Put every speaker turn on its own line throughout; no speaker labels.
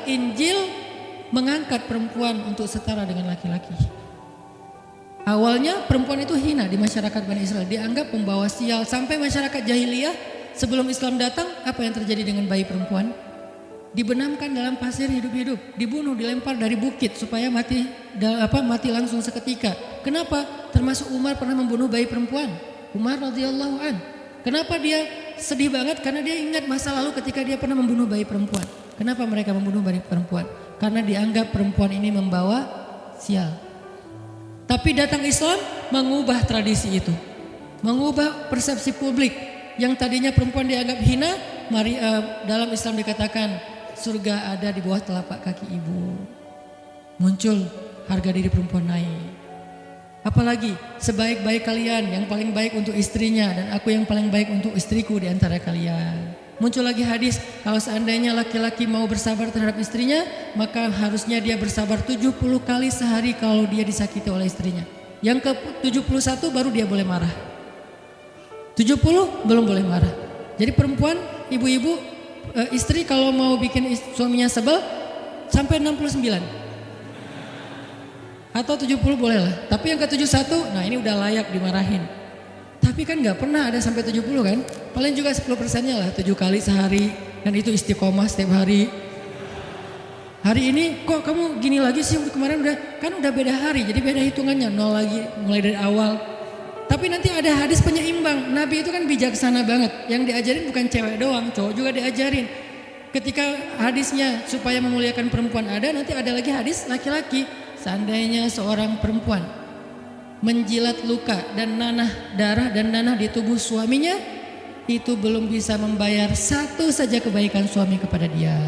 Injil mengangkat perempuan untuk setara dengan laki-laki. Awalnya perempuan itu hina di masyarakat Bani Israel, dianggap pembawa sial. Sampai masyarakat jahiliyah sebelum Islam datang, apa yang terjadi dengan bayi perempuan? Dibenamkan dalam pasir hidup-hidup, dibunuh, dilempar dari bukit supaya mati langsung seketika. Kenapa? Termasuk Umar pernah membunuh bayi perempuan. Umar radhiyallahu an. Kenapa dia sedih banget? Karena dia ingat masa lalu ketika dia pernah membunuh bayi perempuan. Kenapa mereka membunuh bayi perempuan? Karena dianggap perempuan ini membawa sial. Tapi datang Islam mengubah tradisi itu, mengubah persepsi publik yang tadinya perempuan dianggap hina. Dalam Islam dikatakan surga ada di bawah telapak kaki ibu. Muncul harga diri perempuan naik. Apalagi sebaik-baik kalian yang paling baik untuk istrinya dan aku yang paling baik untuk istriku di antara kalian. Muncul lagi hadis, kalau seandainya laki-laki mau bersabar terhadap istrinya, maka harusnya dia bersabar 70 kali sehari kalau dia disakiti oleh istrinya. Yang ke 71 baru dia boleh marah. 70 belum boleh marah. Jadi perempuan, ibu-ibu, istri kalau mau bikin suaminya sebel sampai 69. Atau 70 boleh lah. Tapi yang ke 71, nah ini udah layak dimarahin. Tapi kan gak pernah ada sampai 70 kan. Paling juga 10%-nya lah, 7 kali sehari. Dan itu istiqomah setiap hari. Hari ini kok kamu gini lagi sih, kemarin udah beda hari. Jadi beda hitungannya, 0 lagi mulai dari awal. Tapi nanti ada hadis penyeimbang. Nabi itu kan bijaksana banget. Yang diajarin bukan cewek doang, cowok juga diajarin. Ketika hadisnya supaya memuliakan perempuan ada, nanti ada lagi hadis laki-laki. Seandainya seorang perempuan menjilat luka dan darah dan nanah di tubuh suaminya, itu belum bisa membayar satu saja kebaikan suami kepada dia.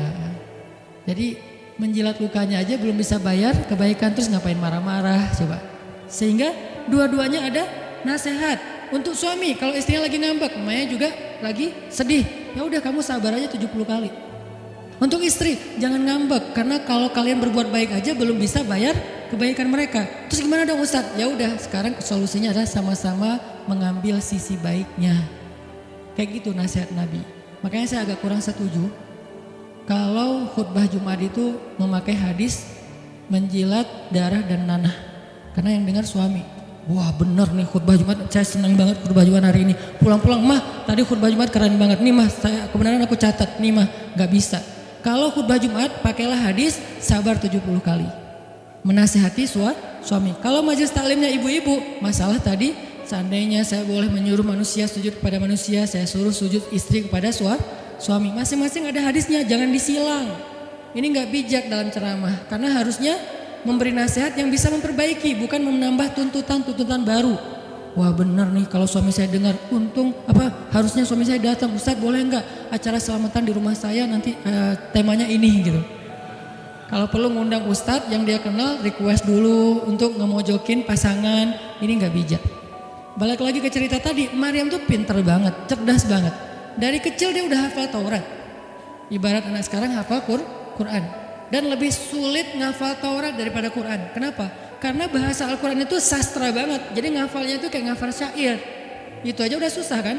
Jadi menjilat lukanya aja belum bisa bayar kebaikan, terus ngapain marah-marah coba. Sehingga dua-duanya ada nasihat untuk suami. Kalau istrinya lagi ngambek, emaknya juga lagi sedih, ya udah kamu sabar aja 70 kali. Untuk istri jangan ngambek, karena kalau kalian berbuat baik aja belum bisa bayar kebaikan mereka. Terus gimana dong Ustadz? Ya udah, sekarang solusinya adalah sama-sama mengambil sisi baiknya. Kayak gitu nasihat Nabi. Makanya saya agak kurang setuju kalau khutbah Jumat itu memakai hadis menjilat darah dan nanah. Karena yang dengar suami. Wah bener nih khutbah Jumat, saya senang banget khutbah Jumat hari ini. Pulang-pulang, mah tadi khutbah Jumat keren banget. Nih mah, kebenaran aku catat. Nih mah, gak bisa. Kalau khutbah Jumat pakailah hadis sabar 70 kali. Menasihati suami. Kalau majelis taklimnya ibu-ibu, masalah tadi seandainya saya boleh menyuruh manusia sujud kepada manusia, saya suruh sujud istri kepada suami. Masing-masing ada hadisnya, jangan disilang. Ini gak bijak dalam ceramah, karena harusnya memberi nasihat yang bisa memperbaiki, bukan menambah tuntutan baru. Wah benar nih, kalau suami saya dengar, harusnya suami saya datang, Ustadz boleh nggak acara selamatan di rumah saya nanti temanya ini gitu. Kalau perlu ngundang Ustadz yang dia kenal, request dulu untuk ngemojokin pasangan, ini nggak bijak. Balik lagi ke cerita tadi, Maryam tuh pinter banget, cerdas banget. Dari kecil dia udah hafal Taurat. Ibarat anak sekarang hafal Quran. Dan lebih sulit ngafal Taurat daripada Quran. Kenapa? Karena bahasa Al-Quran itu sastra banget. Jadi ngafalnya itu kayak ngafal syair. Itu aja udah susah kan?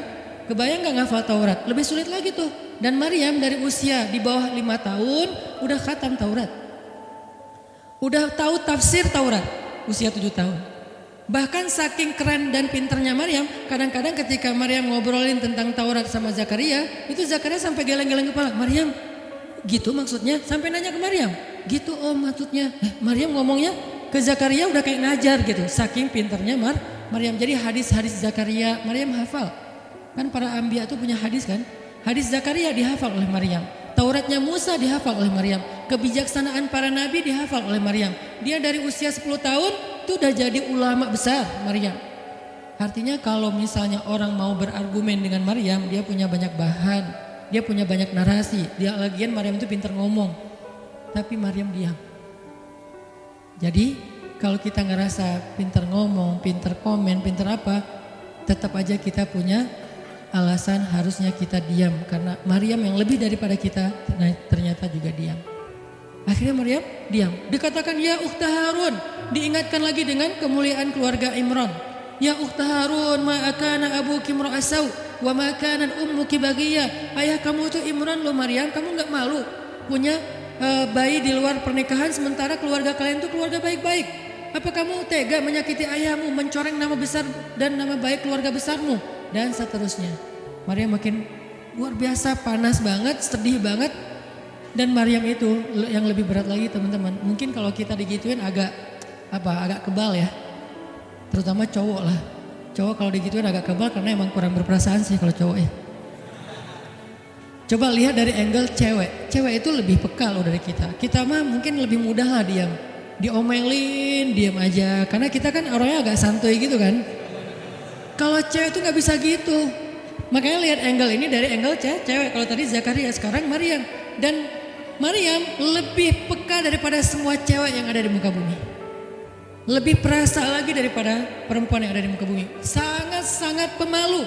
Kebayang gak ngafal Taurat? Lebih sulit lagi tuh. Dan Maryam dari usia di bawah 5 tahun udah khatam Taurat. Udah tahu tafsir Taurat. Usia 7 tahun. Bahkan saking keren dan pinternya Maryam, kadang-kadang ketika Maryam ngobrolin tentang Taurat sama Zakaria, itu Zakaria sampai geleng-geleng kepala. Maryam, gitu maksudnya? Sampai nanya ke Maryam. Gitu maksudnya. Maryam ngomongnya ke Zakaria udah kayak ngajar gitu. Saking pinternya Maryam. Jadi hadis-hadis Zakaria Maryam hafal. Kan para anbiya tuh punya hadis kan. Hadis Zakaria dihafal oleh Maryam. Tauratnya Musa dihafal oleh Maryam. Kebijaksanaan para nabi dihafal oleh Maryam. Dia dari usia 10 tahun itu udah jadi ulama besar Maryam. Artinya kalau misalnya orang mau berargumen dengan Maryam, dia punya banyak bahan, dia punya banyak narasi. Dia lagian Maryam itu pintar ngomong. Tapi Maryam diam. Jadi kalau kita ngerasa pintar ngomong, pintar komen, pintar apa, tetap aja kita punya alasan harusnya kita diam. Karena Maryam yang lebih daripada kita ternyata juga diam. Akhirnya Maryam diam. Dikatakan ya ukhta Harun, diingatkan lagi dengan kemuliaan keluarga Imran. Ya ukhta Harun, ma akana abuki imra'asaw wa ma kanat ummuki baghiyah. Ayah kamu itu Imran loh Maryam, kamu enggak malu punya bayi di luar pernikahan sementara keluarga kalian itu keluarga baik-baik? Apa kamu tega menyakiti ayahmu, mencoreng nama besar dan nama baik keluarga besarmu? Dan seterusnya. Maryam makin luar biasa, panas banget, sedih banget. Dan Maryam itu yang lebih berat lagi teman-teman. Mungkin kalau kita digituin agak kebal ya. Terutama cowok lah. Cowok kalau digituin agak kebal karena emang kurang berperasaan sih kalau cowok ya. Coba lihat dari angle cewek. Cewek itu lebih peka loh dari kita. Kita mah mungkin lebih mudah lah diam. Diomelin, diam aja. Karena kita kan orangnya agak santuy gitu kan. Kalau cewek itu gak bisa gitu. Makanya lihat angle ini dari angle cewek. Kalau tadi Zakaria, sekarang Maryam. Dan Maryam lebih peka daripada semua cewek yang ada di muka bumi. Lebih perasa lagi daripada perempuan yang ada di muka bumi. Sangat-sangat pemalu.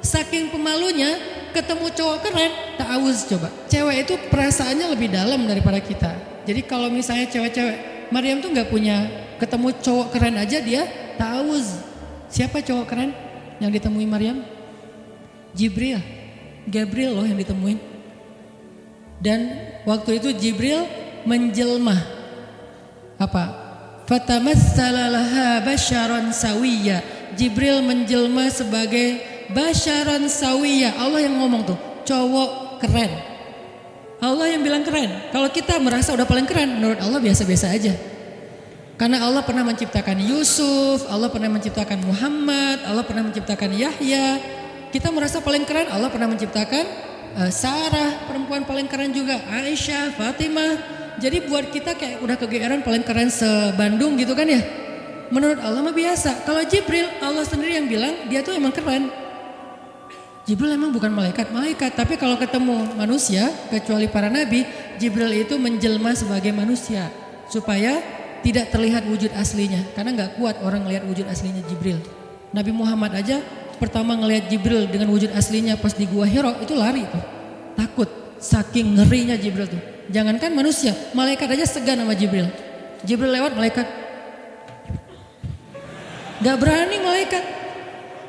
Saking pemalunya ketemu cowok keren, ta'awuz coba. Cewek itu perasaannya lebih dalam daripada kita. Jadi kalau misalnya cewek-cewek, Maryam tuh gak punya, ketemu cowok keren aja dia ta'awuz. Siapa cowok keren yang ditemui Maryam? Jibril, Gabriel loh yang ditemuin. Dan waktu itu Jibril menjelma. Apa? Fatamassala laha basyaran sawiyya. Jibril menjelma sebagai basyaran sawiyya. Allah yang ngomong tuh, cowok keren. Allah yang bilang keren. Kalau kita merasa udah paling keren, menurut Allah biasa-biasa aja. Karena Allah pernah menciptakan Yusuf, Allah pernah menciptakan Muhammad, Allah pernah menciptakan Yahya. Kita merasa paling keren, Allah pernah menciptakan Sarah, perempuan paling keren juga, Aisyah, Fatimah. Jadi buat kita kayak udah kegeeran paling keren se-Bandung gitu kan ya. Menurut Allah mah biasa. Kalau Jibril, Allah sendiri yang bilang dia tuh emang keren. Jibril emang bukan malaikat, tapi kalau ketemu manusia, kecuali para nabi, Jibril itu menjelma sebagai manusia supaya tidak terlihat wujud aslinya. Karena nggak kuat orang ngelihat wujud aslinya Jibril. Nabi Muhammad aja pertama ngelihat Jibril dengan wujud aslinya pas di Gua Hiro itu lari tuh, takut saking ngerinya Jibril tuh. Jangankan manusia, malaikat aja segan sama Jibril. Jibril lewat malaikat gak berani malaikat.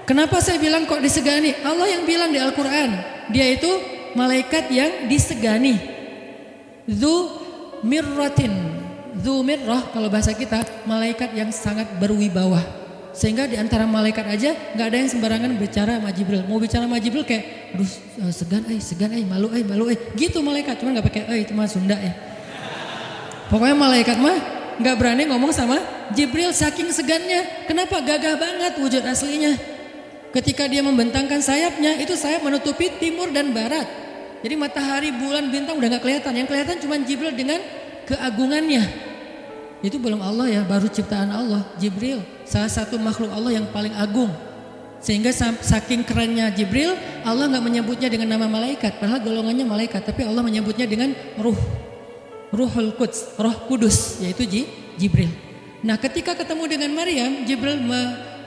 Kenapa saya bilang kok disegani? Allah yang bilang di Al-Quran, dia itu malaikat yang disegani. Dzu mirratin, dzu mirrah kalau bahasa kita malaikat yang sangat berwibawa. Sehingga di antara malaikat aja nggak ada yang sembarangan bicara sama Jibril. Mau bicara sama Jibril kayak, aduh segan malu gitu malaikat. Cuma nggak pakai itu mah Sunda ya. Pokoknya malaikat mah nggak berani ngomong sama Jibril saking segannya. Kenapa? Gagah banget wujud aslinya. Ketika dia membentangkan sayapnya, itu sayap menutupi timur dan barat. Jadi matahari, bulan, bintang udah nggak kelihatan. Yang kelihatan cuma Jibril dengan keagungannya. Itu belum Allah ya, baru ciptaan Allah. Jibril salah satu makhluk Allah yang paling agung. Sehingga saking kerennya Jibril, Allah gak menyebutnya dengan nama malaikat. Padahal golongannya malaikat, tapi Allah menyebutnya dengan Ruhul Quds, Roh Kudus, yaitu Jibril. Nah ketika ketemu dengan Maryam, Jibril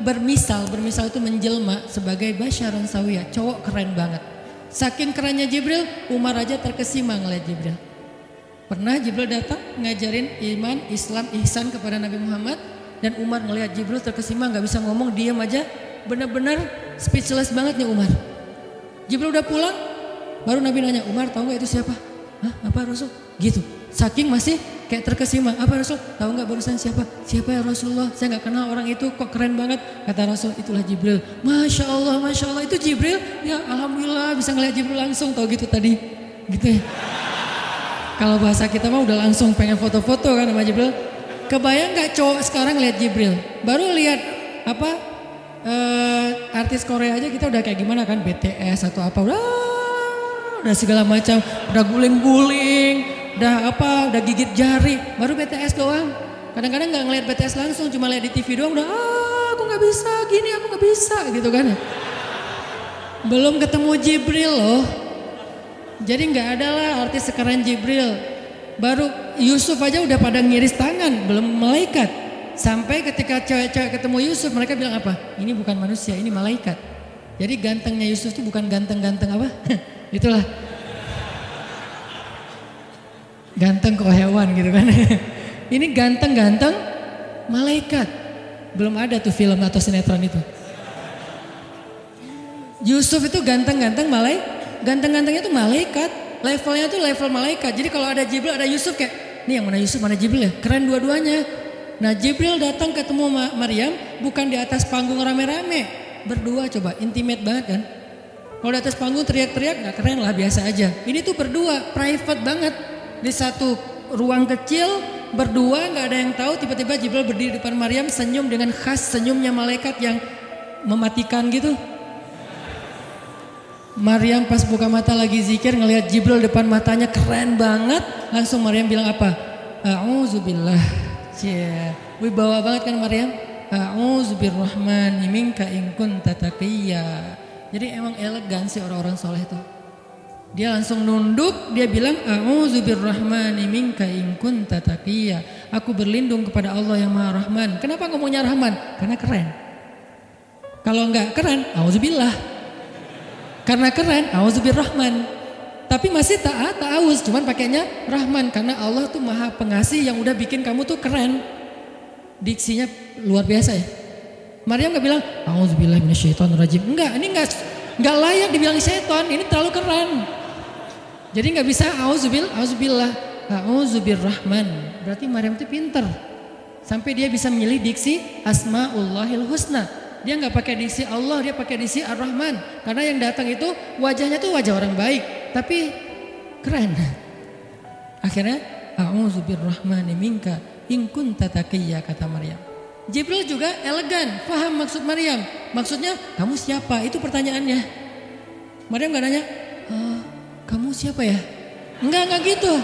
bermisal itu menjelma sebagai basyaran sawiyah, cowok keren banget. Saking kerennya Jibril, Umar aja terkesima ngeliat Jibril. Pernah Jibril datang ngajarin iman, Islam, ihsan kepada Nabi Muhammad. Dan Umar ngelihat Jibril terkesima, gak bisa ngomong, diam aja. Benar-benar speechless banget nih Umar. Jibril udah pulang, baru Nabi nanya, Umar tahu gak itu siapa? Hah? Apa Rasul? Gitu. Saking masih kayak terkesima. Apa Rasul? Tahu gak barusan siapa? Siapa ya Rasulullah? Saya gak kenal orang itu, kok keren banget. Kata Rasul, itulah Jibril. Masya Allah itu Jibril. Ya Alhamdulillah bisa ngelihat Jibril langsung, tahu gitu tadi. Gitu ya. Kalau bahasa kita mah udah langsung pengen foto-foto kan sama Jibril. Kebayang gak cowok sekarang lihat Jibril? Baru lihat artis Korea aja kita udah kayak gimana kan, BTS atau apa, udah segala macam, udah guling-guling, udah gigit jari. Baru BTS doang. Kadang-kadang nggak ngelihat BTS langsung, cuma lihat di TV doang udah aku nggak bisa gini, aku nggak bisa gitu kan. Belum ketemu Jibril loh. Jadi nggak ada lah artis sekeren Jibril. Baru Yusuf aja udah pada ngiris tangan, belum malaikat. Sampai ketika cewek-cewek ketemu Yusuf, mereka bilang apa? Ini bukan manusia, ini malaikat. Jadi gantengnya Yusuf itu bukan ganteng-ganteng apa? Itulah. Ganteng kok hewan gitu kan. Ini ganteng-ganteng malaikat. Belum ada tuh film atau sinetron itu. Yusuf itu ganteng-ganteng ganteng-gantengnya tuh malaikat. levelnya tuh level malaikat. Jadi kalau ada Jibril, ada Yusuf kayak, nih yang mana Yusuf, mana Jibril ya? Keren dua-duanya. Nah Jibril datang ketemu Maryam bukan di atas panggung rame-rame. Berdua coba, intimate banget kan. Kalau di atas panggung teriak-teriak gak keren lah, biasa aja. Ini tuh berdua, private banget. Di satu ruang kecil, berdua gak ada yang tahu. Tiba-tiba Jibril berdiri di depan Maryam, senyum dengan khas senyumnya malaikat yang mematikan gitu. Maryam pas buka mata lagi zikir ngelihat Jibril depan matanya keren banget. Langsung Maryam bilang apa? A'udzubillah. Cie, wibawa banget kan Maryam? A'udzubirrahmani minka in kunta taqiyya. Jadi emang elegan sih orang-orang soleh itu. Dia langsung nunduk, dia bilang A'udzubirrahmani minka in kunta taqiyya. Aku berlindung kepada Allah yang Maha Rahman. Kenapa ngomongnya Rahman? Karena keren. Kalau enggak keren, auzubillah. Karena keren, A'udzubirrahman. Tapi masih ta'awuz, cuman pakainya Rahman karena Allah tuh Maha Pengasih yang udah bikin kamu tuh keren. Diksinya luar biasa ya. Maryam gak bilang A'udzubillahi minasyaitonirrajim. Enggak, ini enggak layak dibilang syaitan, ini terlalu keren. Jadi gak bisa auzubillah, A'udzubirrahman. Berarti Maryam tuh pinter. Sampai dia bisa memilih diksi Asmaullahil Husna. Dia nggak pakai diksi Allah, dia pakai diksi Ar-Rahman. Karena yang datang itu wajahnya tuh wajah orang baik, tapi keren. Akhirnya A'udzubirrahmani minka in kunta taqiyya, kata Maryam. Jibril juga elegan, paham maksud Maryam. Maksudnya kamu siapa? Itu pertanyaannya. Maryam nggak nanya, kamu siapa ya? Enggak gitu.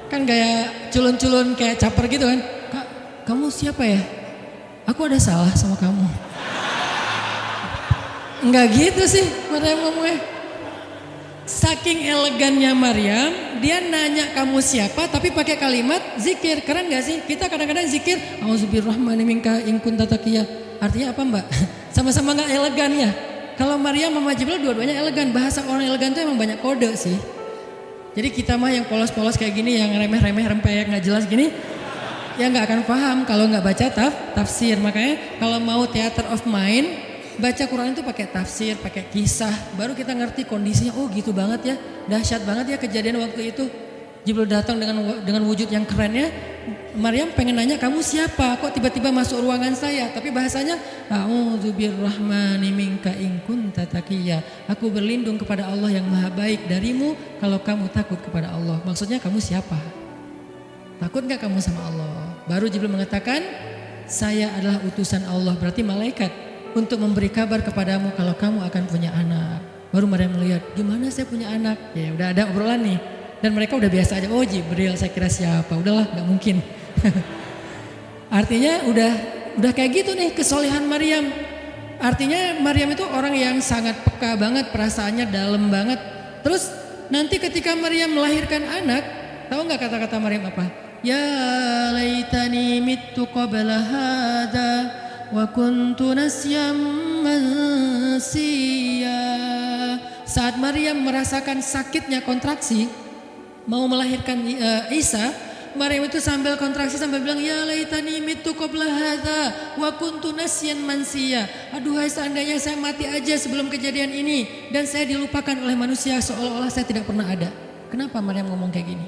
Kan gaya culun-culun kayak caper gitu kan. Kak, kamu siapa ya? Aku ada salah sama kamu. Enggak gitu sih Maryam ngomongnya. Saking elegannya Maryam, dia nanya kamu siapa tapi pakai kalimat zikir. Keren gak sih? Kita kadang-kadang zikir A'udzubirrahmani minka in kunta taqiyya. Artinya apa Mbak? Sama-sama gak elegan ya. Kalau Maryam sama Jibril dua-duanya elegan. Bahasa orang elegan itu emang banyak kode sih. Jadi kita mah yang polos-polos kayak gini, yang remeh-remeh rempeyek gak jelas gini, ya nggak akan paham kalau nggak baca tafsir. Makanya kalau mau theater of mind, baca Quran itu pakai tafsir, pakai kisah, baru kita ngerti kondisinya. Oh gitu banget ya, dahsyat banget ya kejadian waktu itu. Jibril datang dengan wujud yang kerennya. Maryam pengen nanya kamu siapa? Kok tiba-tiba masuk ruangan saya? Tapi bahasanya A'udzubirrahmani minka in kunta taqiyya. Aku berlindung kepada Allah yang Maha Baik darimu kalau kamu takut kepada Allah. Maksudnya kamu siapa? Takut gak kamu sama Allah? Baru Jibril mengatakan, saya adalah utusan Allah, berarti malaikat, untuk memberi kabar kepadamu kalau kamu akan punya anak. Baru Maryam melihat, gimana saya punya anak? Ya udah ada obrolan nih. Dan mereka udah biasa aja, oh Jibril saya kira siapa? Udahlah gak mungkin. Artinya udah kayak gitu nih kesolehan Maryam. Artinya Maryam itu orang yang sangat peka banget, perasaannya dalam banget. Terus nanti ketika Maryam melahirkan anak, tahu gak kata-kata Maryam apa? Ya laitani mittu qabla hada wa kuntu nasyam mansiya. Saat Maryam merasakan sakitnya kontraksi mau melahirkan Isa, Maryam itu sambil kontraksi sambil bilang ya laitani mittu qabla hada wa kuntu nasyan mansiya. Aduhai seandainya saya mati aja sebelum kejadian ini dan saya dilupakan oleh manusia seolah-olah saya tidak pernah ada. Kenapa Maryam ngomong kayak gini?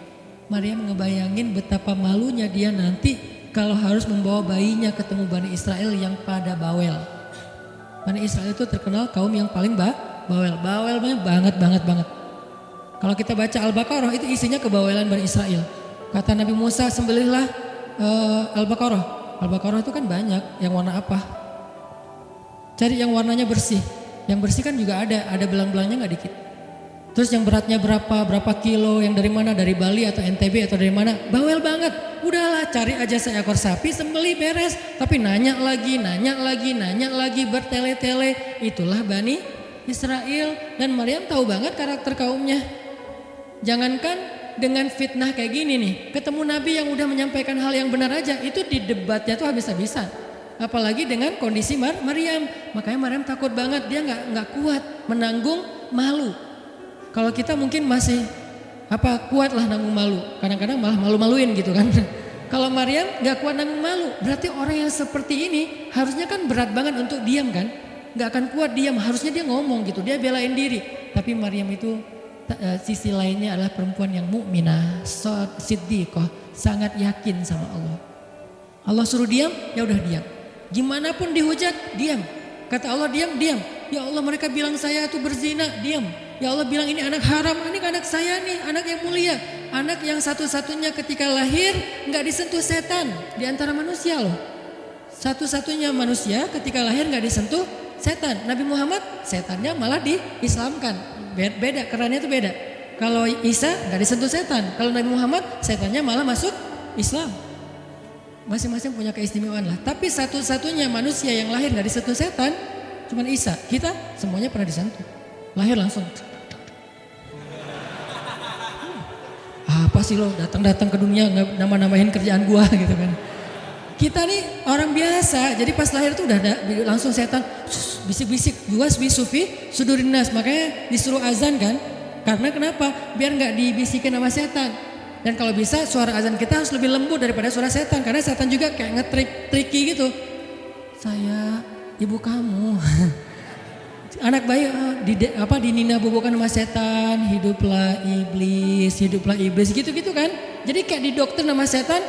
Maryam ngebayangin betapa malunya dia nanti kalau harus membawa bayinya ketemu Bani Israel yang pada bawel. Bani Israel itu terkenal kaum yang paling bawel. Bawelnya banget. Kalau kita baca Al-Baqarah itu isinya kebawelan Bani Israel. Kata Nabi Musa sembelihlah Al-Baqarah. Al-Baqarah itu kan banyak, yang warna apa? Cari yang warnanya bersih. Yang bersih kan juga ada belang-belangnya nggak dikit. Terus yang beratnya berapa kilo, yang dari mana, dari Bali atau NTB atau dari mana, bawel banget. Udahlah cari aja seekor sapi, sembelih beres. Tapi nanya lagi, bertele-tele. Itulah Bani Israel. Dan Maryam tahu banget karakter kaumnya. Jangankan dengan fitnah kayak gini nih, ketemu Nabi yang udah menyampaikan hal yang benar aja, itu di debatnya tuh habis-habisan. Apalagi dengan kondisi Maryam. Makanya Maryam takut banget, dia nggak kuat menanggung malu. Kalau kita mungkin masih kuat lah nanggung malu. Kadang-kadang malah malu-maluin gitu kan. Kalau Maryam gak kuat nanggung malu. Berarti orang yang seperti ini harusnya kan berat banget untuk diam kan. Gak akan kuat diam. Harusnya dia ngomong gitu. Dia belain diri. Tapi Maryam itu sisi lainnya adalah perempuan yang mukminah, siddiqah, sangat yakin sama Allah. Allah suruh diam, ya udah diam. Gimana pun dihujat, diam. Kata Allah diam, diam. Ya Allah mereka bilang saya itu berzina, diam. Ya Allah bilang ini anak haram, ini anak saya nih, anak yang mulia. Anak yang satu-satunya ketika lahir nggak disentuh setan di antara manusia loh. Satu-satunya manusia ketika lahir nggak disentuh setan. Nabi Muhammad setannya malah diislamkan. Beda, kerannya itu beda. Kalau Isa nggak disentuh setan. Kalau Nabi Muhammad setannya malah masuk Islam. Masing-masing punya keistimewaan lah. Tapi satu-satunya manusia yang lahir nggak disentuh setan cuma Isa. Kita semuanya pernah disentuh. Lahir langsung. Apa sih lo datang-datang ke dunia nama-namain kerjaan gua gitu kan. Kita nih orang biasa, jadi pas lahir tuh udah ada langsung setan bisik-bisik, yuwas bisufi sudurinas, makanya disuruh azan kan. Karena kenapa? Biar nggak dibisikin sama setan. Dan kalau bisa suara azan kita harus lebih lembut daripada suara setan, karena setan juga kayak tricky gitu. Saya ibu kamu. Anak bayi dinina bobokan sama setan, hiduplah iblis gitu-gitu kan. Jadi kayak di dokter nama setan,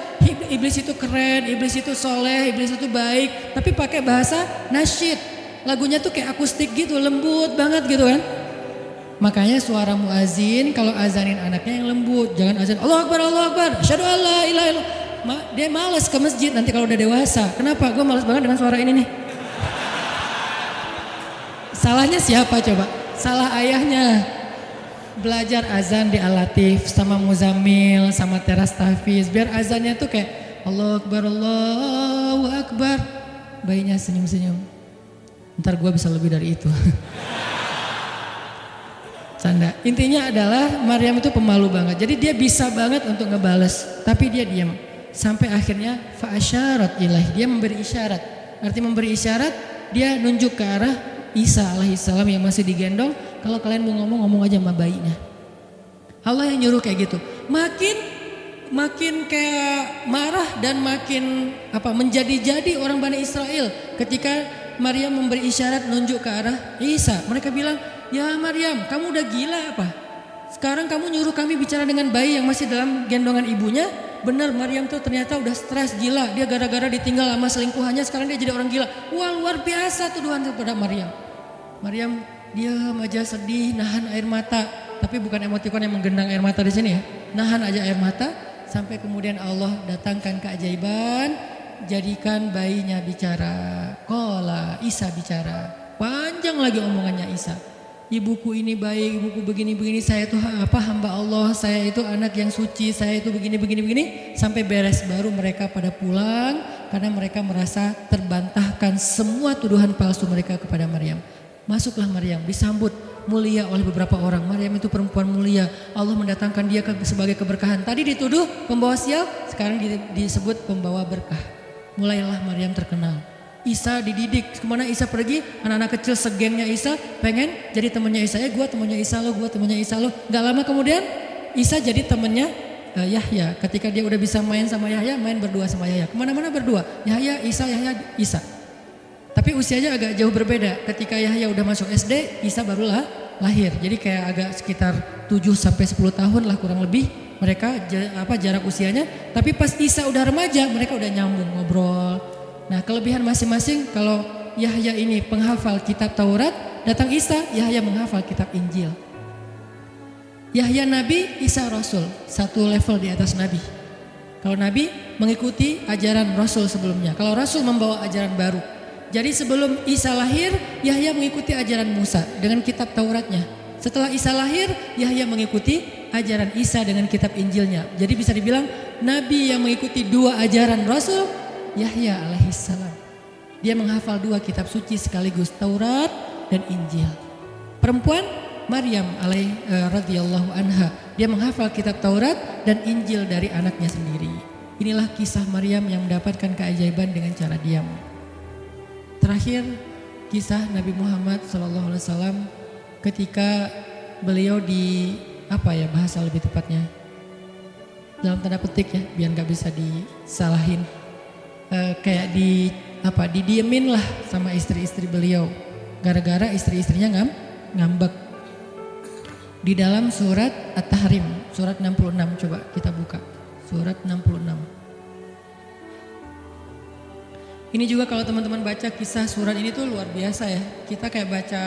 iblis itu keren, iblis itu soleh, iblis itu baik, tapi pakai bahasa nasyid. Lagunya tuh kayak akustik gitu, lembut banget gitu kan. Makanya suara muazin kalau azanin anaknya yang lembut, jangan azan Allahu Akbar, asyhadu an la ilaha illallah. Dia malas ke masjid nanti kalau udah dewasa. Kenapa? Gue malas banget dengan suara ini nih. Salahnya siapa coba? Salah ayahnya. Belajar azan di Al-Latif sama Muzammil sama Teras Tahfiz. Biar azannya tuh kayak Allahu Akbar. Bayinya senyum-senyum. Ntar gue bisa lebih dari itu. Canda. Intinya adalah Maryam itu pemalu banget. Jadi dia bisa banget untuk ngebales. Tapi dia diam. Sampai akhirnya fa'asyarat ilaih. Dia memberi isyarat. Arti memberi isyarat, dia nunjuk ke arah Isa alaihissalam yang masih digendong. Kalau kalian mau ngomong aja sama bayinya. Allah yang nyuruh kayak gitu. Makin kayak marah dan makin menjadi-jadi orang Bani Israel ketika Maryam memberi isyarat nunjuk ke arah Isa. Mereka bilang, ya Maryam, kamu udah gila apa? Sekarang kamu nyuruh kami bicara dengan bayi yang masih dalam gendongan ibunya. Benar, Maryam tuh ternyata udah stres gila. Dia gara-gara ditinggal sama selingkuhannya, sekarang dia jadi orang gila. Wah, luar biasa tuduhan kepada Maryam. Maryam diam aja, sedih, nahan air mata. Tapi bukan emotikon yang menggenang air mata di sini ya. Nahan aja air mata sampai kemudian Allah datangkan keajaiban, jadikan bayinya bicara. Qala, Isa bicara. Panjang lagi omongannya Isa. Ibuku ini baik, ibuku begini-begini, saya itu hamba Allah, saya itu anak yang suci, saya itu begini-begini, sampai beres. Baru mereka pada pulang karena mereka merasa terbantahkan semua tuduhan palsu mereka kepada Maryam. Masuklah Maryam, disambut mulia oleh beberapa orang. Maryam itu perempuan mulia, Allah mendatangkan dia sebagai keberkahan. Tadi dituduh pembawa sial, sekarang disebut pembawa berkah. Mulailah Maryam terkenal. Isa dididik, kemana Isa pergi, anak-anak kecil segengnya Isa pengen jadi temannya Isa. Gue temannya Isa lo, gue temannya Isa lo. Gak lama kemudian Isa jadi temannya Yahya. Ketika dia udah bisa main sama Yahya, main berdua sama Yahya. Kemana-mana berdua, Yahya, Isa. Tapi usianya agak jauh berbeda. Ketika Yahya udah masuk SD, Isa barulah lahir. Jadi kayak agak sekitar 7-10 tahun lah kurang lebih mereka jarak usianya. Tapi pas Isa udah remaja, mereka udah nyambung ngobrol. Nah, kelebihan masing-masing, kalau Yahya ini penghafal kitab Taurat, datang Isa, Yahya menghafal kitab Injil. Yahya Nabi, Isa Rasul, satu level di atas Nabi. Kalau Nabi mengikuti ajaran Rasul sebelumnya, kalau Rasul membawa ajaran baru. Jadi sebelum Isa lahir, Yahya mengikuti ajaran Musa dengan kitab Tauratnya. Setelah Isa lahir, Yahya mengikuti ajaran Isa dengan kitab Injilnya. Jadi bisa dibilang Nabi yang mengikuti dua ajaran Rasul, Yahya alaihissalam. Dia menghafal dua kitab suci sekaligus, Taurat dan Injil. Perempuan Maryam radhiyallahu anha, dia menghafal kitab Taurat dan Injil dari anaknya sendiri. Inilah kisah Maryam yang mendapatkan keajaiban dengan cara diam. Terakhir kisah Nabi Muhammad SAW ketika beliau bahasa lebih tepatnya dalam tanda petik ya, biar nggak bisa disalahin. Kayak didiemin lah sama istri-istri beliau gara-gara istri-istrinya ngambek. Di dalam surat At-Tahrim, surat 66, coba kita buka. Surat 66. Ini juga kalau teman-teman baca kisah surat ini tuh luar biasa ya. Kita kayak baca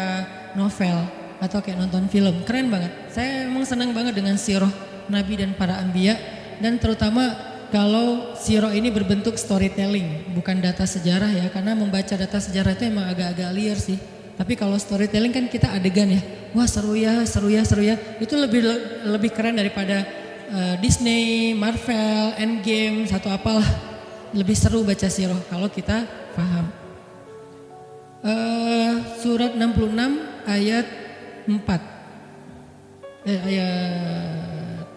novel atau kayak nonton film, keren banget. Saya emang senang banget dengan sirah Nabi dan para anbiya, dan terutama kalau sirah ini berbentuk storytelling, bukan data sejarah ya, karena membaca data sejarah itu emang agak-agak liar sih. Tapi kalau storytelling kan kita adegan ya, wah seru ya, itu lebih keren daripada Disney, Marvel, Endgame, satu apalah. Lebih seru baca sirah kalau kita paham. Surat 66 ayat 4. Ayat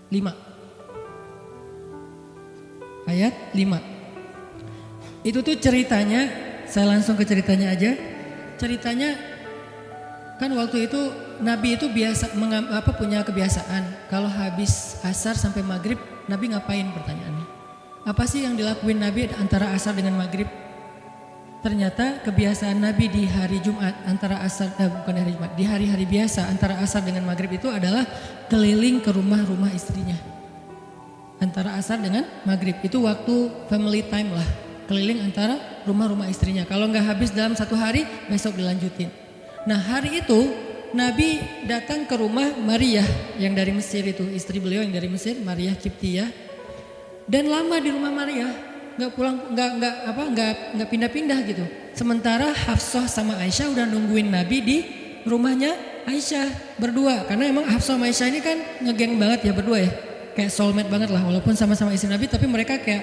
5. Ayat 5. Itu tuh ceritanya, saya langsung ke ceritanya aja. Ceritanya kan waktu itu Nabi itu biasa punya kebiasaan kalau habis asar sampai maghrib, Nabi ngapain pertanyaannya? Apa sih yang dilakuin Nabi antara asar dengan maghrib? Ternyata kebiasaan Nabi di hari Jumat antara asar, bukan hari Jumat, di hari-hari biasa antara asar dengan maghrib itu adalah keliling ke rumah-rumah istrinya. Antara asar dengan maghrib itu waktu family time lah, keliling antara rumah-rumah istrinya. Kalau nggak habis dalam satu hari, besok dilanjutin. Nah hari itu Nabi datang ke rumah Maria yang dari Mesir itu, istri beliau yang dari Mesir, Maria Kiptiyah, dan lama di rumah Maria. Nggak pulang, nggak pindah-pindah gitu. Sementara Hafsah sama Aisyah udah nungguin Nabi di rumahnya Aisyah berdua. Karena emang Hafsah sama Aisyah ini kan ngegeng banget ya berdua ya. Kayak soulmate banget lah, walaupun sama-sama istri Nabi, tapi mereka kayak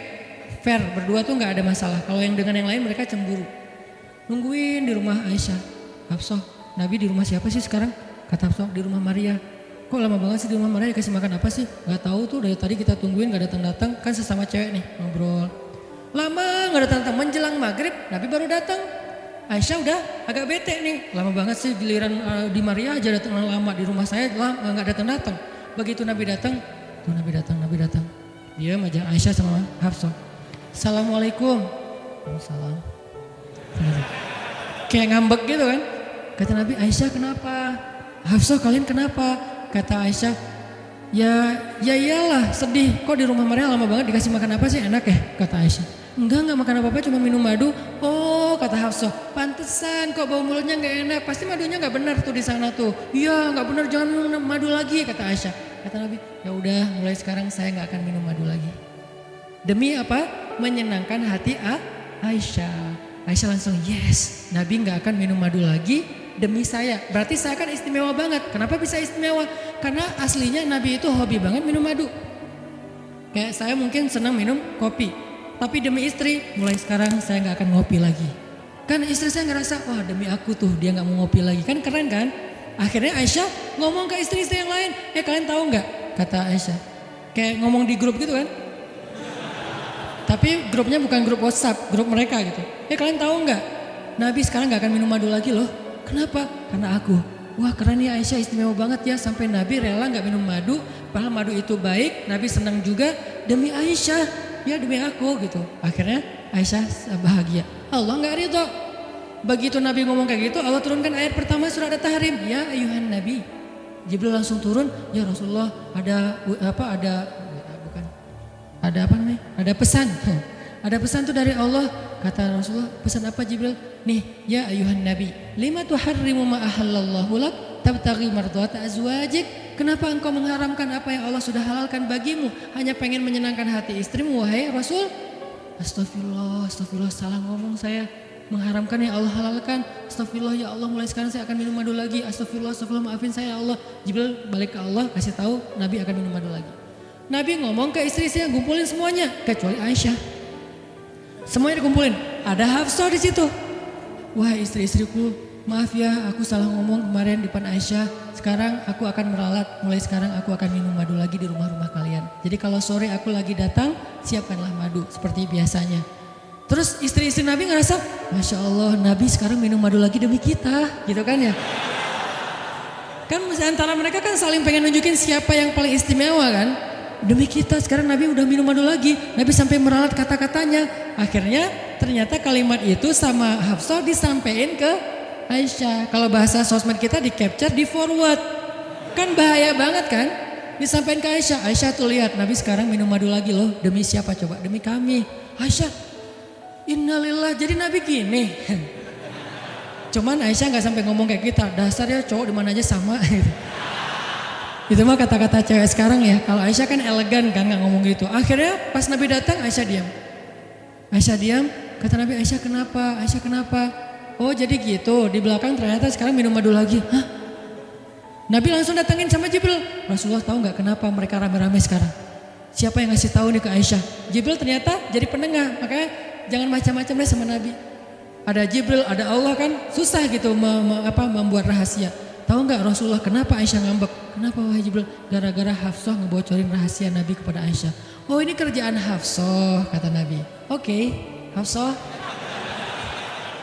fair berdua tuh nggak ada masalah. Kalau yang dengan yang lain mereka cemburu. Nungguin di rumah Aisyah. Hafsah, Nabi di rumah siapa sih sekarang? Kata Hafsah, di rumah Maria. Kok lama banget sih di rumah Maria, dikasih makan apa sih? Gak tahu tuh, dari tadi kita tungguin gak datang-datang. Kan sesama cewek nih ngobrol. Lama gak datang-datang, menjelang maghrib Nabi baru datang. Aisyah udah agak bete nih, lama banget sih giliran di Maria aja datang lama, di rumah saya gak datang-datang. Begitu Nabi datang, tuh Nabi datang. Diam aja Aisyah sama Hafsah. Assalamualaikum. Waalaikumsalam. Kayak ngambek gitu kan. Kata Nabi, Aisyah kenapa? Hafsah kalian kenapa? Kata Aisyah, ya iyalah sedih. Kok di rumah Maria lama banget, dikasih makan apa sih, enak ya? Kata Aisyah. Enggak makan apa-apa, cuma minum madu. Oh kata Hafsah, pantesan kok bau mulutnya gak enak. Pasti madunya gak benar tuh di sana tuh. Iya gak benar, jangan minum madu lagi kata Aisyah. Kata Nabi, ya udah mulai sekarang saya gak akan minum madu lagi. Demi apa? Menyenangkan hati Aisyah. Aisyah langsung yes, Nabi gak akan minum madu lagi demi saya. Berarti saya kan istimewa banget. Kenapa bisa istimewa? Karena aslinya Nabi itu hobi banget minum madu. Kayak saya mungkin senang minum kopi. Tapi demi istri, mulai sekarang saya gak akan ngopi lagi. Kan istri saya ngerasa, wah demi aku tuh dia gak mau ngopi lagi. Kan keren kan? Akhirnya Aisyah ngomong ke istri-istri yang lain. Kalian tahu gak? Kata Aisyah. Kayak ngomong di grup gitu kan. Tapi grupnya bukan grup WhatsApp, grup mereka gitu. Kalian tahu gak? Nabi sekarang gak akan minum madu lagi loh. Kenapa? Karena aku. Wah keren ya Aisyah, istimewa banget ya. Sampai Nabi rela gak minum madu. Padahal madu itu baik. Nabi senang juga demi Aisyah. Ya demi aku gitu. Akhirnya Aisyah bahagia. Allah gak ridho. Begitu Nabi ngomong kayak gitu, Allah turunkan ayat pertama surat At-Tahrim. Ya ayuhan Nabi. Jibril langsung turun. Ya Rasulullah ada pesan. Ada pesan tuh dari Allah. Kata Rasulullah, pesan apa Jibril? Nih, ya ayuhan Nabi, lima tuharrimu ma ahallallahu lak tabtaghi mardhata azwajik. Kenapa engkau mengharamkan apa yang Allah sudah halalkan bagimu? Hanya pengen menyenangkan hati istrimu, wahai Rasul? Astagfirullah, salah ngomong saya. Mengharamkan yang Allah halalkan. Astagfirullah ya Allah, mulai sekarang saya akan minum madu lagi. Astagfirullah, maafin saya ya Allah. Jibril balik ke Allah, kasih tahu Nabi akan minum madu lagi. Nabi ngomong ke istri-istri, ngumpulin semuanya kecuali Aisyah. Semuanya dikumpulin. Ada Hafsah di situ. Wah istri-istriku, maaf ya aku salah ngomong kemarin di depan Aisyah. Sekarang aku akan meralat. Mulai sekarang aku akan minum madu lagi di rumah-rumah kalian. Jadi kalau sore aku lagi datang, siapkanlah madu seperti biasanya. Terus istri-istri Nabi ngerasa, Masya Allah Nabi sekarang minum madu lagi demi kita. Gitu kan ya. Kan antara mereka kan saling pengen nunjukin siapa yang paling istimewa kan. Demi kita sekarang Nabi udah minum madu lagi. Nabi sampai meralat kata-katanya. Akhirnya ternyata kalimat itu sama Hafsah disampaikan ke Aisyah. Kalau bahasa sosmed kita di capture, di forward. Kan bahaya banget kan? Disampaikan ke Aisyah. Aisyah tuh lihat Nabi sekarang minum madu lagi loh. Demi siapa coba? Demi kami. Aisyah, innalillah, jadi Nabi gini. Cuman Aisyah gak sampai ngomong kayak kita. Dasarnya cowok dimana aja sama. Itu mah kata-kata cewek sekarang ya. Kalau Aisyah kan elegan kan gak ngomong gitu. Akhirnya pas Nabi datang Aisyah diam. Aisyah diam. Kata Nabi, Aisyah kenapa? Aisyah kenapa? Oh jadi gitu. Di belakang ternyata sekarang minum madu lagi. Hah? Nabi langsung datangin sama Jibril. Rasulullah tahu nggak kenapa mereka rame-rame sekarang? Siapa yang ngasih tahu nih ke Aisyah? Jibril ternyata jadi penengah. Makanya jangan macam-macam deh sama Nabi. Ada Jibril, ada Allah kan susah gitu membuat rahasia. Tahu nggak Rasulullah kenapa Aisyah ngambek? Kenapa wahai Jibril? Gara-gara Hafsah ngebocorin rahasia Nabi kepada Aisyah. Oh ini kerjaan Hafsah kata Nabi. Oke, Hafsah.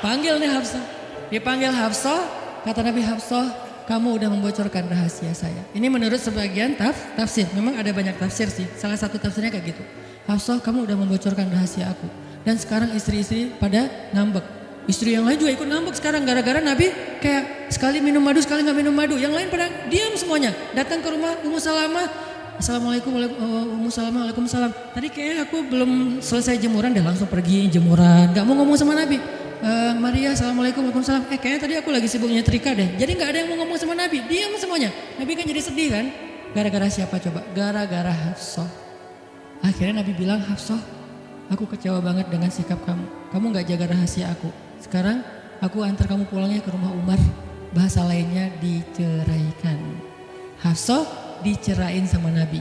Panggil nih Hafsah. Dipanggil Hafsah, kata Nabi Hafsah. Kamu udah membocorkan rahasia saya. Ini menurut sebagian tafsir. Memang ada banyak tafsir sih. Salah satu tafsirnya kayak gitu. Hafsah kamu udah membocorkan rahasia aku. Dan sekarang istri-istri pada ngambek. Istri yang lain juga ikut ngambek sekarang. Gara-gara Nabi kayak sekali minum madu sekali gak minum madu. Yang lain pada diam semuanya. Datang ke rumah Ummu Salamah. Assalamualaikum Ummu Salamah. Waalaikumsalam. Tadi kayak aku belum selesai jemuran. Udah langsung pergi jemuran. Gak mau ngomong sama Nabi. Maria, assalamualaikum, waalaikumsalam. Kayaknya tadi aku lagi sibuk nyetrika deh. Jadi nggak ada yang mau ngomong sama Nabi. Diam semuanya. Nabi kan jadi sedih kan? Gara-gara siapa coba? Gara-gara Hafsah. Akhirnya Nabi bilang, Hafsah, aku kecewa banget dengan sikap kamu. Kamu nggak jaga rahasia aku. Sekarang aku antar kamu pulangnya ke rumah Umar. Bahasa lainnya diceraikan. Hafsah dicerain sama Nabi.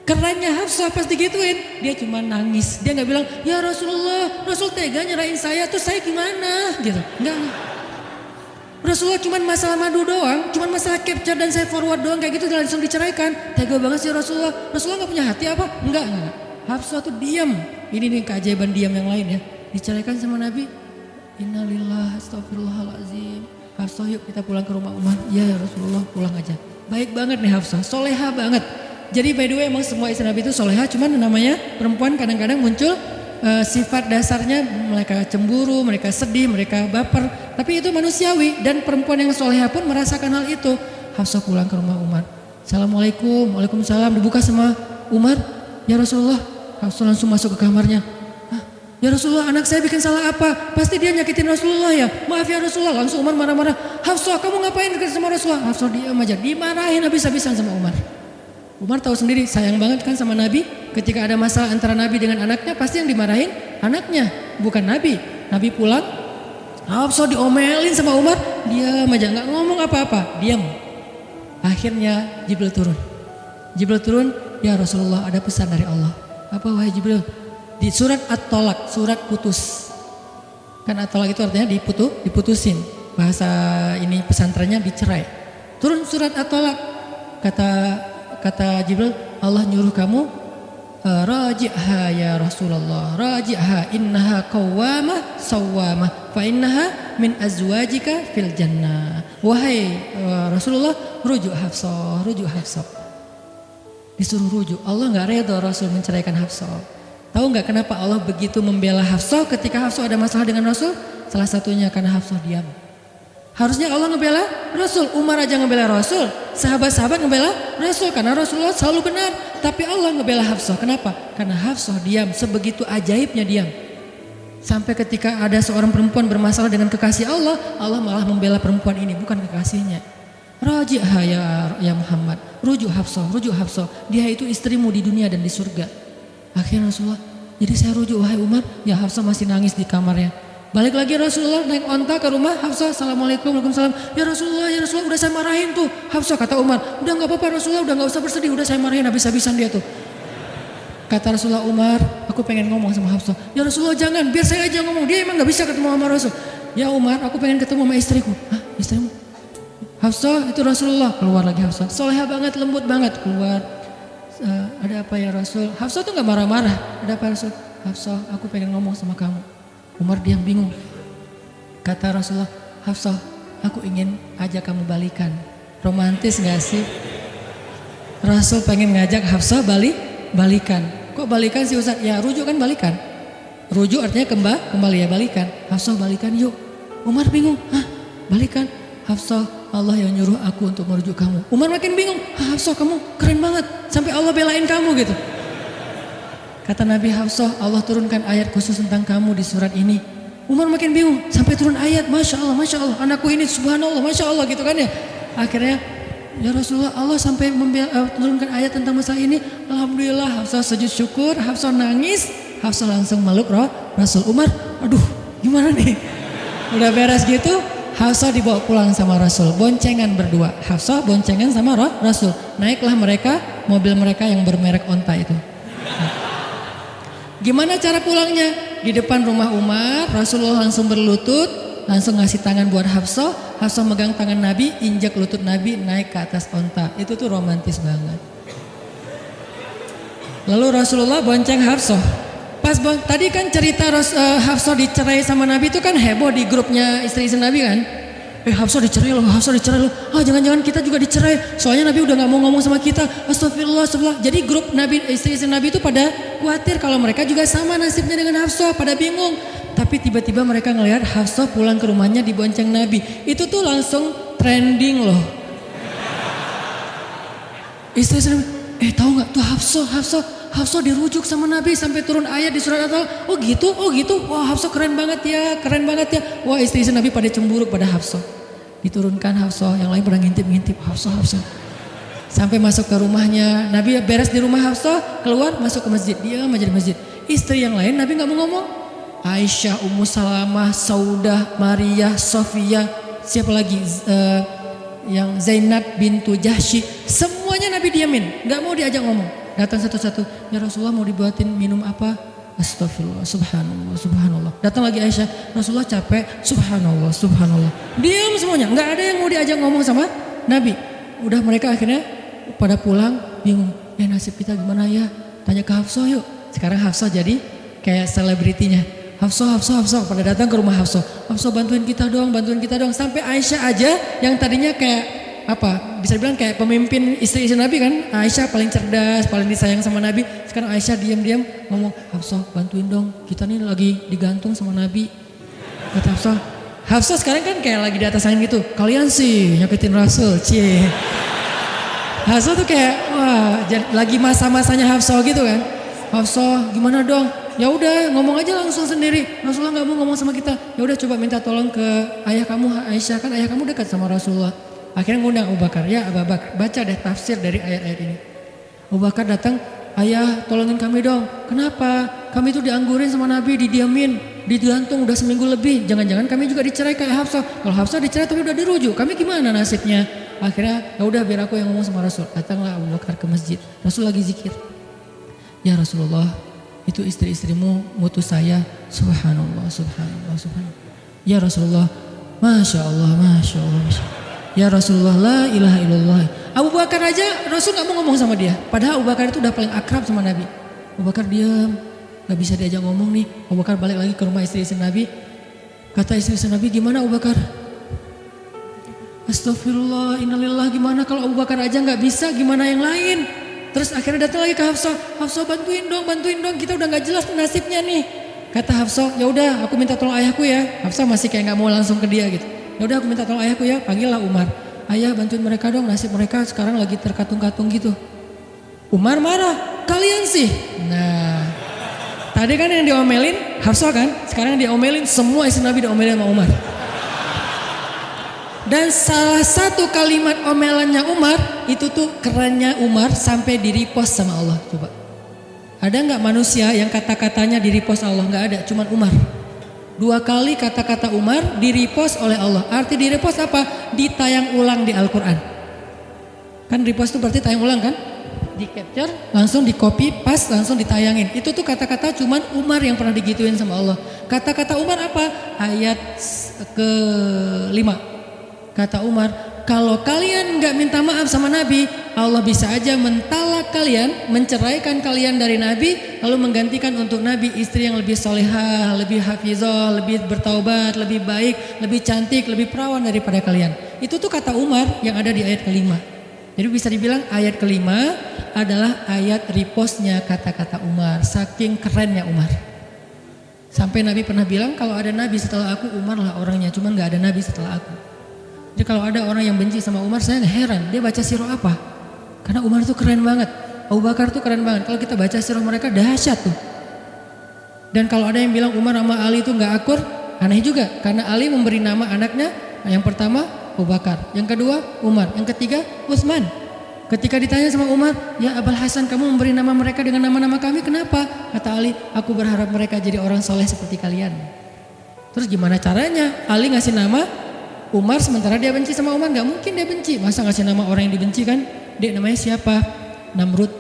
Kerennya Hafsah pas digituin, dia cuma nangis. Dia nggak bilang, ya Rasulullah, Rasul tega nyerahin saya, terus saya gimana? Gitu, enggak. Rasulullah cuma masalah madu doang, cuma masalah capture dan saya forward doang kayak gitu langsung diceraikan. Tega banget sih Rasulullah. Rasulullah nggak punya hati apa? Enggak. Hafsah tuh diam. Ini nih keajaiban diam yang lain ya. Diceraikan sama Nabi. Innalillah, astagfirullahaladzim. Hafsah yuk kita pulang ke rumah Umar. Ya Rasulullah pulang aja. Baik banget nih Hafsah, soleha banget. Jadi by the way emang semua istri Nabi itu soleha, cuman namanya perempuan kadang-kadang muncul sifat dasarnya mereka cemburu, mereka sedih, mereka baper. Tapi itu manusiawi dan perempuan yang soleha pun merasakan hal itu. Hafsah pulang ke rumah Umar. Assalamualaikum, waalaikumsalam. Dibuka sama Umar, ya Rasulullah. Hafsah langsung masuk ke kamarnya. Ya Rasulullah, anak saya bikin salah apa? Pasti dia nyakitin Rasulullah ya. Maaf ya Rasulullah. Langsung Umar marah-marah. Hafsah, kamu ngapain dekat sama Rasulullah? Hafsah diam aja, dimarahin habis-habisan sama Umar. Umar tahu sendiri sayang banget kan sama Nabi. Ketika ada masalah antara Nabi dengan anaknya, pasti yang dimarahin anaknya, bukan Nabi. Nabi pulang, Hafsah diomelin sama Umar, diam aja nggak ngomong apa-apa, diam. Akhirnya Jibril turun. Jibril turun, ya Rasulullah ada pesan dari Allah. Apa wahai Jibril? Di surat At-Tolak, surat putus. Kan At-Tolak itu artinya diputusin. Bahasa ini pesantrennya dicerai. Turun surat At-Tolak. Kata Jibril, Allah nyuruh kamu raji'ha ya Rasulullah, raji'ha innaha qawwamah sawwamah fa innaha min azwajika fil jannah. Wahai Rasulullah, rujuk Hafsah, rujuk Hafsah. Disuruh rujuk. Allah nggak reda Rasul menceraikan Hafsah. Tahu nggak kenapa Allah begitu membela Hafsah ketika Hafsah ada masalah dengan Rasul? Salah satunya karena Hafsah diam. Harusnya Allah ngebela Rasul, Umar aja ngebela Rasul, sahabat-sahabat ngebela Rasul karena Rasulullah selalu benar. Tapi Allah ngebela Hafsah, kenapa? Karena Hafsah diam, sebegitu ajaibnya diam. Sampai ketika ada seorang perempuan bermasalah dengan kekasih Allah, Allah malah membela perempuan ini, bukan kekasihnya. Raji'ha ya Muhammad, rujuk Hafsah, dia itu istrimu di dunia dan di surga. Akhirnya Rasulullah, jadi saya rujuk wahai Umar, ya Hafsah masih nangis di kamarnya. Balik lagi Rasulullah naik onta ke rumah Hafsah. Assalamualaikum, waalaikumsalam. Ya Rasulullah udah saya marahin tuh. Hafsah kata Umar, udah gak apa-apa Rasulullah, udah gak usah bersedih, udah saya marahin habis-habisan dia tuh. Kata Rasulullah, Umar, aku pengen ngomong sama Hafsah. Ya Rasulullah jangan, biar saya aja ngomong. Dia emang gak bisa ketemu sama Rasul. Ya Umar, aku pengen ketemu sama istriku. Hah, istrimu? Hafsah itu Rasulullah. Keluar lagi Hafsah, soleha banget, lembut banget. Keluar, ada apa ya Rasul? Hafsah tuh gak marah-marah. Ada apa Rasul? Hafsah, aku pengen ngomong sama kamu. Umar diam bingung. Kata Rasulullah, Hafsah, aku ingin ajak kamu balikan. Romantis gak sih? Rasul pengen ngajak Hafsah balikan. Kok balikan sih Ustaz? Ya rujuk kan balikan. Rujuk artinya kembali ya balikan. Hafsah balikan yuk. Umar bingung, hah balikan? Hafsah, Allah yang nyuruh aku untuk merujuk kamu. Umar makin bingung, Hafsah kamu keren banget, sampai Allah belain kamu gitu. Kata Nabi, Hafsah, Allah turunkan ayat khusus tentang kamu di surat ini. Umar makin bingung, sampai turun ayat, Masya Allah, anakku ini subhanallah, Masya Allah gitu kan ya. Akhirnya, ya Rasulullah, Allah sampai turunkan ayat tentang masalah ini. Alhamdulillah, Hafsah sujud syukur, Hafsah nangis, Hafsah langsung meluk Rasul. Umar, aduh gimana nih? Udah beres gitu, Hafsah dibawa pulang sama Rasul, boncengan berdua. Hafsah boncengan sama Rasul. Naiklah mereka, mobil mereka yang bermerek onta itu. Gimana cara pulangnya? Di depan rumah Umar, Rasulullah langsung berlutut, langsung ngasih tangan buat Hafsah. Hafsah megang tangan Nabi, injak lutut Nabi, naik ke atas onta. Itu tuh romantis banget. Lalu Rasulullah bonceng Hafsah. Tadi kan cerita Hafsah dicerai sama Nabi itu kan heboh di grupnya istri-istri Nabi kan. Hafsah dicerai loh. Jangan-jangan kita juga dicerai. Soalnya Nabi udah gak mau ngomong sama kita. Astagfirullah. Jadi grup Nabi, istri-istri Nabi itu pada khawatir kalau mereka juga sama nasibnya dengan Hafsah. Pada bingung. Tapi tiba-tiba mereka ngelihat Hafsah pulang ke rumahnya dibonceng Nabi. Itu tuh langsung trending loh. Istri-istri Nabi, tahu gak tuh Hafsah dirujuk sama Nabi sampai turun ayat di surat At-Talaq. Oh gitu. Wah, Hafsah keren banget ya. Wah, istri-istri Nabi pada cemburu pada Hafsah. Diturunkan Hafsah, yang lain pada ngintip Hafsah. Sampai masuk ke rumahnya. Nabi beres di rumah Hafsah, keluar masuk ke masjid. Dia aja di masjid. Istri yang lain Nabi nggak mau ngomong. Aisyah, Ummu Salamah, Saudah, Maria, Sofia, siapa lagi? Yang Zainab bintu Jahsy. Semuanya Nabi diamin, nggak mau diajak ngomong. Datang satu-satu, ya Rasulullah mau dibuatin minum apa? Astagfirullah, subhanallah. Datang lagi Aisyah, Rasulullah capek, subhanallah. Diam semuanya, nggak ada yang mau diajak ngomong sama Nabi. Udah mereka akhirnya pada pulang, bingung. Nasib kita gimana ya? Tanya ke Hafsah yuk. Sekarang Hafsah jadi kayak selebritinya. Hafsah, pada datang ke rumah Hafsah. Hafsah bantuin kita dong. Sampai Aisyah aja yang tadinya kayak bisa dibilang kayak pemimpin istri-istri Nabi kan. Aisyah paling cerdas, paling disayang sama Nabi. Sekarang Aisyah diam-diam ngomong, Hafsah bantuin dong, kita nih lagi digantung sama Nabi. Kata Hafsah sekarang kan kayak lagi di atas angin gitu. Kalian sih nyakitin Rasul, cie. Hafsah tuh kayak wah lagi masa-masanya Hafsah gitu kan. Hafsah gimana dong? Ya udah ngomong aja langsung sendiri. Rasulullah nggak mau ngomong sama kita. Ya udah coba minta tolong ke ayah kamu Aisyah, kan ayah kamu dekat sama Rasulullah. Akhirnya ngundang Abu Bakar, ya Abu Bakar baca deh tafsir dari ayat-ayat ini. Abu Bakar datang, ayah tolongin kami dong. Kenapa? Kami tuh dianggurin sama Nabi, didiamin, digantung udah seminggu lebih. Jangan-jangan kami juga dicerai kayak Hafsah. Kalau Hafsah dicerai tapi udah dirujuk, kami gimana nasibnya? Akhirnya ya udah biar aku yang ngomong sama Rasul. Datanglah Abu Bakar ke masjid. Rasul lagi zikir. Ya Rasulullah, itu istri-istrimu mutus saya. Subhanallah. Ya Rasulullah, Masya Allah. Ya Rasulullah, la ilaha illallah. Abu Bakar aja Rasul gak mau ngomong sama dia. Padahal Abu Bakar itu udah paling akrab sama Nabi. Abu Bakar diam, gak bisa diajak ngomong nih. Abu Bakar balik lagi ke rumah istri-istri Nabi. Kata istri-istri Nabi, gimana Abu Bakar? Astagfirullah, innalillah, gimana kalau Abu Bakar aja gak bisa, gimana yang lain? Terus akhirnya datang lagi ke Hafsah. Hafsah bantuin dong, kita udah gak jelas nasibnya nih. Kata Hafsah, ya udah aku minta tolong ayahku ya. Hafsah masih kayak gak mau langsung ke dia gitu. Ya udah aku minta tolong ayahku ya, panggillah Umar. Ayah bantuin mereka dong, nasib mereka sekarang lagi terkatung-katung gitu. Umar marah, kalian sih. Nah, tadi kan yang diomelin Hafsah kan, sekarang diomelin semua istri Nabi diomelin sama Umar. Dan salah satu kalimat omelannya Umar, itu tuh kerennya Umar sampai di repost sama Allah. Coba, ada nggak manusia yang kata-katanya di repost Allah? Nggak ada, cuman Umar. 2 kali kata-kata Umar di-repost oleh Allah. Arti di-repost apa? Ditayang ulang di Al-Quran. Kan repost itu berarti tayang ulang kan? Di-capture, langsung di-copy, pas, langsung ditayangin. Itu tuh kata-kata cuman Umar yang pernah digituin sama Allah. Kata-kata Umar apa? Ayat ke-5. Kata Umar, kalau kalian gak minta maaf sama Nabi, Allah bisa aja mentalak kalian, menceraikan kalian dari Nabi, lalu menggantikan untuk Nabi istri yang lebih solehah, lebih hafizah, lebih bertaubat, lebih baik, lebih cantik, lebih perawan daripada kalian. Itu tuh kata Umar yang ada di ayat ke-5. Jadi bisa dibilang ayat ke-5 adalah ayat repostnya kata-kata Umar. Saking kerennya Umar. Sampai Nabi pernah bilang kalau ada Nabi setelah aku, Umar lah orangnya. Cuman gak ada Nabi setelah aku. Jadi kalau ada orang yang benci sama Umar, saya heran, dia baca sirah apa? Karena Umar tuh keren banget, Abu Bakar tuh keren banget. Kalau kita baca sirah mereka dahsyat tuh. Dan kalau ada yang bilang Umar sama Ali itu nggak akur, aneh juga. Karena Ali memberi nama anaknya, yang pertama Abu Bakar, yang kedua Umar, yang ketiga Utsman. Ketika ditanya sama Umar, ya Abul Hasan, kamu memberi nama mereka dengan nama-nama kami, kenapa? Kata Ali, aku berharap mereka jadi orang soleh seperti kalian. Terus gimana caranya? Ali ngasih nama Umar sementara dia benci sama Umar? Gak mungkin dia benci. Masa ngasih nama orang yang dibenci kan? Dek, namanya siapa? Namrud.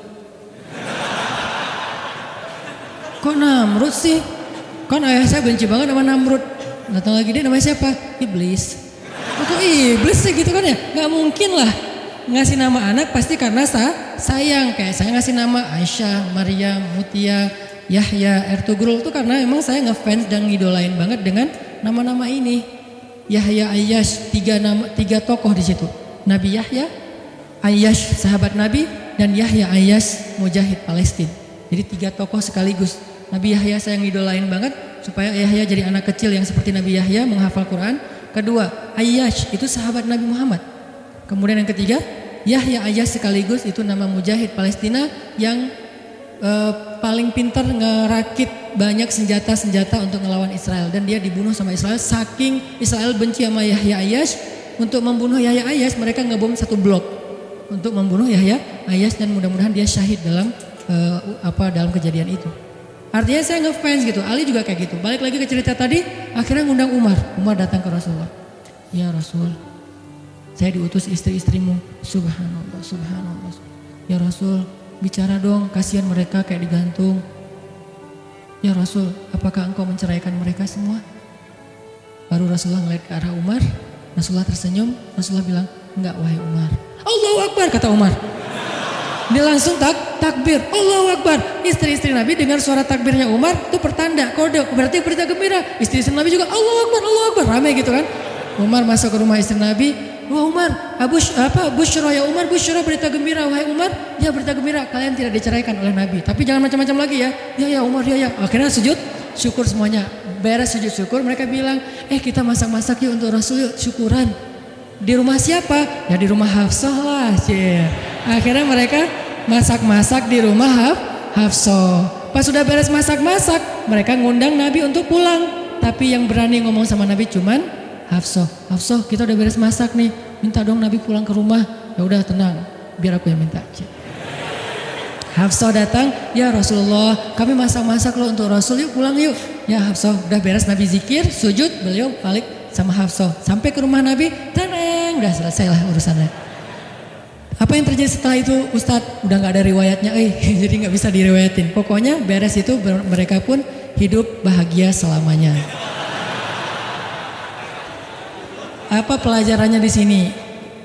Kok Namrud sih? Kan ayah saya benci banget sama Namrud. Datang lagi, dia namanya siapa? Iblis. Kok iblis sih gitu kan ya? Gak mungkin lah. Ngasih nama anak pasti karena sayang. Kayak saya ngasih nama Aisyah, Maryam, Mutia, Yahya, Ertugrul itu karena emang saya ngefans dan ngidolain banget dengan nama-nama ini. Yahya, Ayyash, tiga tokoh di situ. Nabi Yahya, Ayyash sahabat Nabi, dan Yahya Ayyash mujahid Palestina. Jadi 3 tokoh sekaligus. Nabi Yahya saya ngidolain banget supaya Yahya jadi anak kecil yang seperti Nabi Yahya menghafal Quran. Kedua, Ayyash itu sahabat Nabi Muhammad. Kemudian yang ketiga, Yahya Ayyash sekaligus itu nama mujahid Palestina yang paling pintar ngerakit banyak senjata-senjata untuk ngelawan Israel, dan dia dibunuh sama Israel. Saking Israel benci sama Yahya Ayyash, untuk membunuh Yahya Ayyash mereka ngebom 1 blok untuk membunuh Yahya Ayyash, dan mudah-mudahan dia syahid dalam dalam kejadian itu. Artinya saya ngefans gitu. Ali juga kayak gitu. Balik lagi ke cerita tadi, akhirnya ngundang Umar. Umar datang ke Rasulullah. Ya Rasul, saya diutus istri-istrimu. Subhanallah, subhanallah. Ya Rasul, bicara dong, kasihan mereka kayak digantung. Ya Rasul, apakah engkau menceraikan mereka semua? Baru Rasulullah ngeliat ke arah Umar. Rasulullah tersenyum. Rasulullah bilang, enggak wahai Umar. Allahu Akbar, kata Umar. Dia langsung takbir, Allahu Akbar. Istri-istri Nabi dengar suara takbirnya Umar, itu pertanda, kode, berarti berita gembira. Istri-istri Nabi juga Allahu Akbar, Allahu Akbar, ramai gitu kan. Umar masuk ke rumah istri Nabi. Wah Umar, busyra ya Umar, busyra, berita gembira. Wahai Umar, ya berita gembira, kalian tidak diceraikan oleh Nabi. Tapi jangan macam-macam lagi ya. Ya Umar, ya. Akhirnya sujud syukur semuanya. Beres sujud syukur, mereka bilang, kita masak-masak yuk untuk Rasul yuk, syukuran. Di rumah siapa? Ya di rumah Hafsah lah. Akhirnya mereka masak-masak di rumah Hafsah. Pas sudah beres masak-masak, mereka ngundang Nabi untuk pulang. Tapi yang berani ngomong sama Nabi cuman Hafsah. Hafsah, kita udah beres masak nih, minta dong Nabi pulang ke rumah. Ya udah tenang, biar aku yang minta. Hafsah datang, ya Rasulullah, kami masak-masak loh untuk Rasul, yuk pulang yuk. Ya Hafsah, udah beres Nabi zikir, sujud, beliau balik sama Hafsah. Sampai ke rumah Nabi, tenang, udah selesai lah urusannya. Apa yang terjadi setelah itu Ustadz? Udah gak ada riwayatnya, jadi gak bisa diriwayatin. Pokoknya beres itu mereka pun hidup bahagia selamanya. Apa pelajarannya di sini?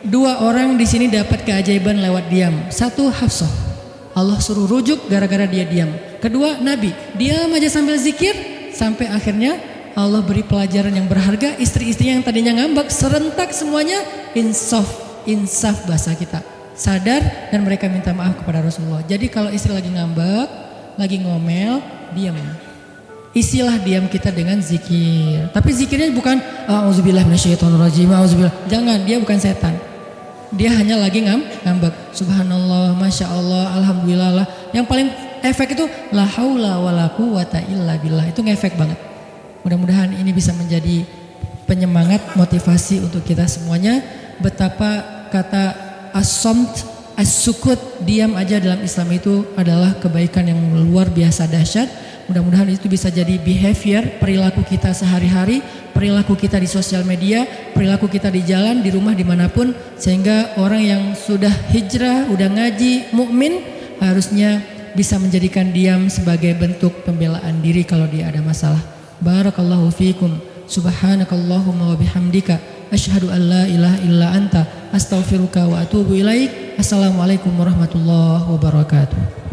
2 orang di sini dapat keajaiban lewat diam. 1 Hafsah, Allah suruh rujuk gara-gara dia diam. Kedua Nabi, diam aja sambil zikir, sampai akhirnya Allah beri pelajaran yang berharga. Istri-istrinya yang tadinya ngambek serentak semuanya insaf bahasa kita, sadar, dan mereka minta maaf kepada Rasulullah. Jadi kalau istri lagi ngambek, lagi ngomel, diam. Isilah diam kita dengan zikir. Tapi zikirnya bukan auzubillahi minasyaitonirrajim, auzubillah. Jangan, dia bukan setan. Dia hanya lagi ngambek. Subhanallah, masya Allah, alhamdulillah. Yang paling efek itu la haula wala quwata illa billah. Itu ngefek banget. Mudah-mudahan ini bisa menjadi penyemangat, motivasi untuk kita semuanya. Betapa kata as-samt, as-sukut, diam aja dalam Islam itu adalah kebaikan yang luar biasa dahsyat. Mudah-mudahan itu bisa jadi behavior, perilaku kita sehari-hari, perilaku kita di sosial media, perilaku kita di jalan, di rumah, dimanapun. Sehingga orang yang sudah hijrah, udah ngaji, mukmin, harusnya bisa menjadikan diam sebagai bentuk pembelaan diri kalau dia ada masalah. Barakallahu fiikum. Subhanakallahumma wa bihamdika asyhadu an la ilaha illa anta astaghfiruka wa atubu ilaik. Assalamualaikum warahmatullahi wabarakatuh.